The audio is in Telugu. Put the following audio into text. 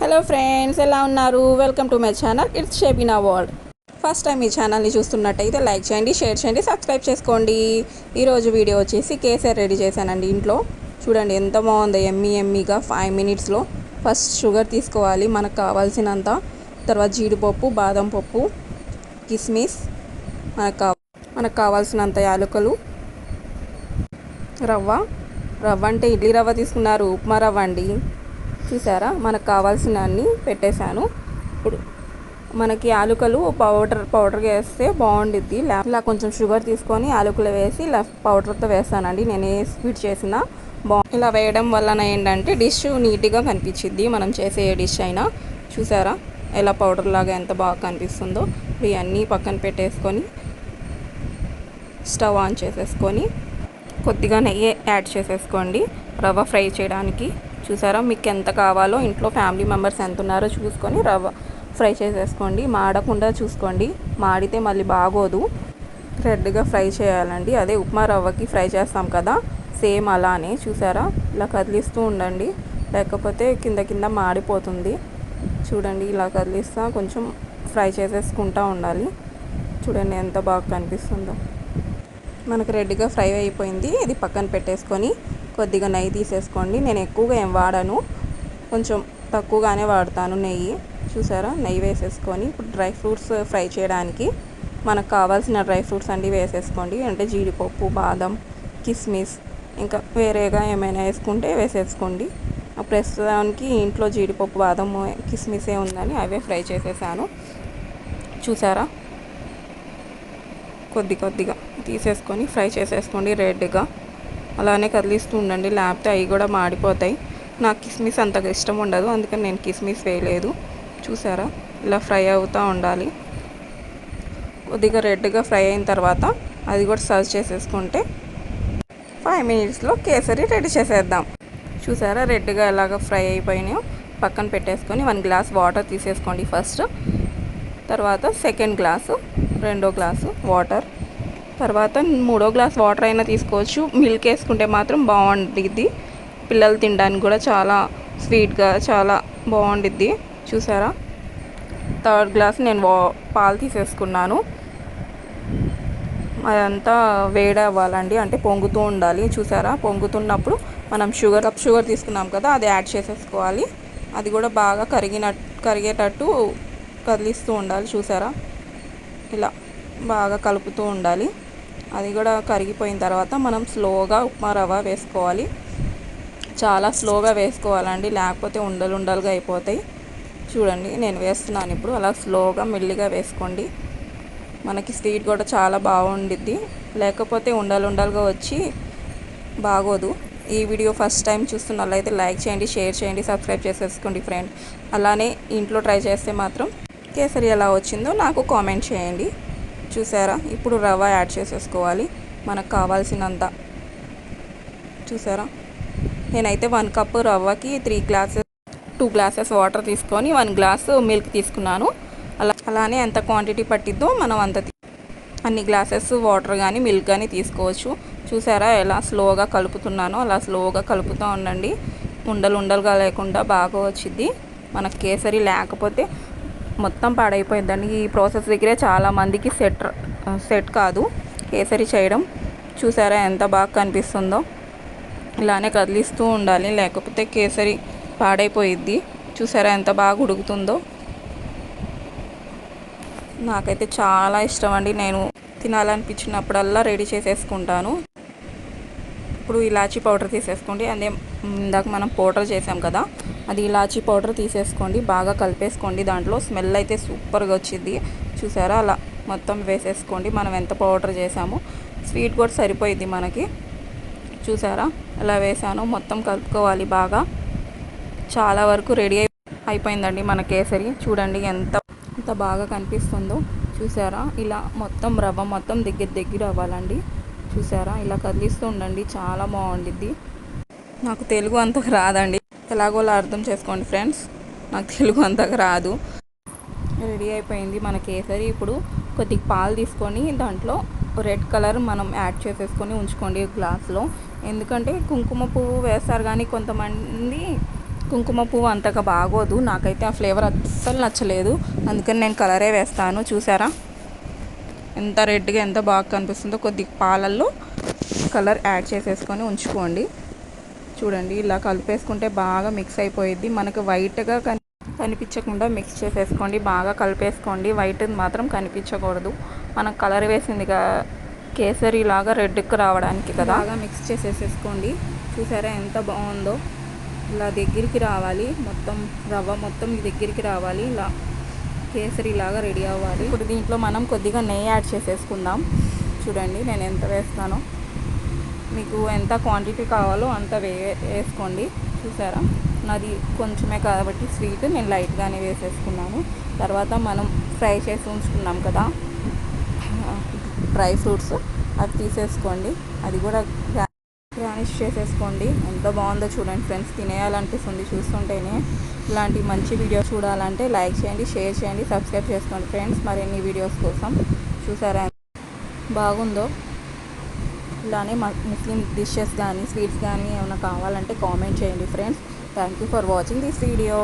హలో ఫ్రెండ్స్, ఎలా ఉన్నారు? Welcome to my channel it's Shebina world. First time ఈ ఛానల్ని చూస్తున్నట్టయితే లైక్ చేయండి, షేర్ చేయండి, సబ్స్క్రైబ్ చేసుకోండి. ఈరోజు వీడియో వచ్చేసి కేసరి రెడీ చేశానండి ఇంట్లో. చూడండి ఎంత బాగుందో, ఎమ్మీగా 5 మినిట్స్లో. ఫస్ట్ షుగర్ తీసుకోవాలి మనకు కావాల్సినంత, తర్వాత జీడిపప్పు, బాదం పప్పు, కిస్మిస్, మనకు కావాల్సినంత యాలకులు, రవ్వ అంటే ఇడ్లీ రవ్వ తీసుకున్నారు, ఉప్మా రవ్వ అండి. చూసారా, మనకు కావాల్సిన అన్నీ పెట్టేశాను. ఇప్పుడు మనకి యాలకులు పౌడర్గా వేస్తే బాగుండిద్ది. ఇలా కొంచెం షుగర్ తీసుకొని యాలకులు వేసి ఇలా పౌడర్తో వేస్తానండి. నేను ఏ స్వీట్ చేసినా ఇలా వేయడం వలన ఏంటంటే డిష్ నీట్గా కనిపించిద్ది, మనం చేసే ఏ డిష్ అయినా. చూసారా ఎలా పౌడర్ లాగా ఎంత బాగా కనిపిస్తుందో. ఇవన్నీ పక్కన పెట్టేసుకొని స్టవ్ ఆన్ చేసేసుకొని కొద్దిగా నెయ్యి యాడ్ చేసేసుకోండి రవ్వ ఫ్రై చేయడానికి. చూసారా, మీకు ఎంత కావాలో, ఇంట్లో ఫ్యామిలీ మెంబర్స్ ఎంత ఉన్నారో చూసుకొని రవ్వ ఫ్రై చేసేసుకోండి. మాడకుండా చూసుకోండి, మాడితే మళ్ళీ బాగోదు. రెడ్గా ఫ్రై చేయాలండి. అదే ఉప్మా రవ్వకి ఫ్రై చేస్తాం కదా, సేమ్ అలానే. చూసారా, ఇలా కదిలిస్తూ ఉండండి, లేకపోతే కింద మాడిపోతుంది. చూడండి, ఇలా కదిలిస్తా కొంచెం ఫ్రై చేసేసుకుంటూ ఉండాలి. చూడండి ఎంత బాగా కనిపిస్తుందో. మనకు రెడ్గా ఫ్రై అయిపోయింది. ఇది పక్కన పెట్టేసుకొని కొద్దిగా నెయ్యి తీసేసుకోండి. నేను ఎక్కువగా ఏం వాడను, కొంచెం తక్కువగానే వాడతాను నెయ్యి. చూసారా, నెయ్యి వేసేసుకొని ఇప్పుడు డ్రై ఫ్రూట్స్ ఫ్రై చేయడానికి మనకు కావాల్సిన డ్రై ఫ్రూట్స్ అన్నీ వేసేసుకోండి. అంటే జీడిపప్పు, బాదం, కిస్మిస్, ఇంకా వేరేగా ఏమైనా వేసుకుంటే వేసేసుకోండి. ప్రస్తుతానికి ఇంట్లో జీడిపప్పు, బాదం, కిస్మిసే ఉందని అవే ఫ్రై చేసేసాను. చూసారా, కొద్దిగా తీసేసుకొని ఫ్రై చేసేసుకోండి రెడ్గా. అలానే కదిలిస్తూ ఉండండి, లేకపోతే అవి కూడా మాడిపోతాయి. నాకు కిస్మిస్ అంతగా ఇష్టం ఉండదు, అందుకని నేను కిస్మిస్ వేయలేదు. చూసారా, ఇలా ఫ్రై అవుతూ ఉండాలి. కొద్దిగా రెడ్గా ఫ్రై అయిన తర్వాత అది కూడా సర్వ్ చేసేసుకుంటే 5 మినిట్స్లో కేసరి రెడీ చేసేద్దాం. చూసారా, రెడ్గా ఎలాగ ఫ్రై అయిపోయినాయో పక్కన పెట్టేసుకొని 1 గ్లాస్ వాటర్ తీసేసుకోండి ఫస్ట్. తర్వాత సెకండ్ గ్లాసు, రెండో గ్లాసు వాటర్, తర్వాత 3వ గ్లాస్ వాటర్ అయినా తీసుకోవచ్చు. మిల్క్ వేసుకుంటే మాత్రం బాగుండిద్ది, పిల్లలు తినడానికి కూడా చాలా స్వీట్గా చాలా బాగుండిద్ది. చూసారా, థర్డ్ గ్లాస్ నేను పాలు తీసేసుకున్నాను. అదంతా వేడి అవ్వాలండి, అంటే పొంగుతూ ఉండాలి. చూసారా, పొంగుతున్నప్పుడు మనం షుగర్ తీసుకున్నాం కదా, అది యాడ్ చేసేసుకోవాలి. అది కూడా బాగా కరిగేటట్టు కదిలిస్తూ ఉండాలి. చూసారా, ఇలా బాగా కలుపుతూ ఉండాలి. అది కూడా కరిగిపోయిన తర్వాత మనం స్లోగా ఉప్మా రవ్వ వేసుకోవాలి. చాలా స్లోగా వేసుకోవాలండి, లేకపోతే ఉండలుగా అయిపోతాయి. చూడండి, నేను వేస్తున్నాను ఇప్పుడు. అలా స్లోగా మెల్లిగా వేసుకోండి. మనకి స్వీట్ కూడా చాలా బాగుండిద్ది, లేకపోతే ఉండలుగా వచ్చి బాగోదు. ఈ వీడియో ఫస్ట్ టైం చూస్తున్నట్లయితే లైక్ చేయండి, షేర్ చేయండి, సబ్స్క్రైబ్ చేసేసుకోండి ఫ్రెండ్. అలానే ఇంట్లో ట్రై చేస్తే మాత్రం కేసరి ఎలా వచ్చిందో నాకు కామెంట్ చేయండి. చూసారా, ఇప్పుడు రవ్వ యాడ్ చేసేసుకోవాలి మనకు కావాల్సినంత. చూసారా, నేనైతే 1 కప్పు రవ్వకి 2 గ్లాసెస్ వాటర్ తీసుకొని 1 గ్లాసు మిల్క్ తీసుకున్నాను. అలానే ఎంత క్వాంటిటీ పట్టిద్దో మనం అన్ని గ్లాసెస్ వాటర్ కానీ మిల్క్ కానీ తీసుకోవచ్చు. చూసారా, ఎలా స్లోగా కలుపుతున్నానో అలా స్లోగా కలుపుతూ ఉండండి. ఉండలుగా లేకుండా బాగా వచ్చింది మనకు కేసరి. లేకపోతే మొత్తం పాడైపోయిందండి. ఈ ప్రాసెస్ దగ్గరే చాలామందికి సెట్ కాదు కేసరి చేయడం. చూసారా ఎంత బాగా కనిపిస్తుందో. ఇలానే కదిలిస్తూ ఉండాలి, లేకపోతే కేసరి పాడైపోయిద్ది. చూసారా ఎంత బాగా ఉడుకుతుందో. నాకైతే చాలా ఇష్టం అండి, నేను తినాలనిపించినప్పుడల్లా రెడీ చేసేసుకుంటాను. ఇప్పుడు ఇలాచీ పౌడర్ తీసేసుకోండి. అదే ఇందాక మనం పౌడర్ చేసాం కదా, అది ఇలాచీ పౌడర్ తీసేసుకోండి. బాగా కలిపేసుకోండి, దాంట్లో స్మెల్ అయితే సూపర్గా వచ్చింది. చూసారా, అలా మొత్తం వేసేసుకోండి. మనం ఎంత పౌడర్ చేసామో స్వీట్ కూడా సరిపోయిద్ది మనకి. చూసారా, అలా వేసాను. మొత్తం కలుపుకోవాలి బాగా. చాలా వరకు రెడీ అయిపోయిందండి మన కేసరి. చూడండి ఎంత బాగా కనిపిస్తుందో. చూసారా, ఇలా మొత్తం రవ్వ మొత్తం దగ్గర అవ్వాలండి. చూసారా, ఇలా కదిలిస్తూ ఉండండి, చాలా బాగుండిద్ది. నాకు తెలుగు అంతగా రాదండి, ఎలాగోలా అర్థం చేసుకోండి ఫ్రెండ్స్, నాకు తెలుగు అంతగా రాదు. రెడీ అయిపోయింది మన కేసరి. ఇప్పుడు కొద్దిగా పాలు తీసుకొని దాంట్లో రెడ్ కలర్ మనం యాడ్ చేసేసుకొని ఉంచుకోండి గ్లాస్లో. ఎందుకంటే కుంకుమ పువ్వు వేస్తారు, కానీ కొంతమంది కుంకుమ పువ్వు అంతగా బాగోదు, నాకైతే ఆ ఫ్లేవర్ అస్సలు నచ్చలేదు. అందుకని నేను కలరే వేస్తాను. చూసారా ఎంత రెడ్గా ఎంత బాగా కనిపిస్తుందో. కొద్ది పాలల్లో కలర్ యాడ్ చేసేసుకొని ఉంచుకోండి. చూడండి ఇలా కలిపేసుకుంటే బాగా మిక్స్ అయిపోయిద్ది. మనకు వైట్గా కనిపించకుండా మిక్స్ చేసేసుకోండి. బాగా కలిపేసుకోండి. వైట్ మాత్రం కనిపించకూడదు. మనం కలర్ వేసింది కేసరి లాగా రెడ్కి రావడానికి కదా. బాగా మిక్స్ చేసేసుకోండి. చూసారా ఎంత బాగుందో. ఇలా దగ్గరికి రావాలి, మొత్తం రవ్వ మొత్తం దగ్గరికి రావాలి. ఇలా కేసరి లాగా రెడీ అవ్వాలి. ఇప్పుడు దీంట్లో మనం కొద్దిగా నెయ్యి యాడ్ చేసేసుకుందాం. చూడండి నేను ఎంత వేస్తానో, మీకు ఎంత క్వాంటిటీ కావాలో అంత వేసుకోండి. చూసారా నాది కొంచెమే కాబట్టి స్వీట్ నేను లైట్గానే వేసేసుకున్నాను. తర్వాత మనం ఫ్రై చేసి ఉంచుకున్నాం కదా డ్రై ఫ్రూట్స్, అది తీసేసుకోండి. అది కూడా గార్నిష్ చేసేసుకోండి. ఎంత బాగుందో చూడండి ఫ్రెండ్స్, తినేయాలనిపిస్తుంది చూస్తుంటేనే. ఇలాంటి మంచి వీడియో చూడాలంటే లైక్ చేయండి, షేర్ చేయండి, సబ్స్క్రైబ్ చేసుకోండి ఫ్రెండ్స్ మరిన్ని వీడియోస్ కోసం. చూసారా బాగుందో. ఇలానే ముస్లిం డిషెస్ కానీ స్వీట్స్ కానీ ఏమైనా కావాలంటే కామెంట్ చేయండి friends. Thank you for watching this video.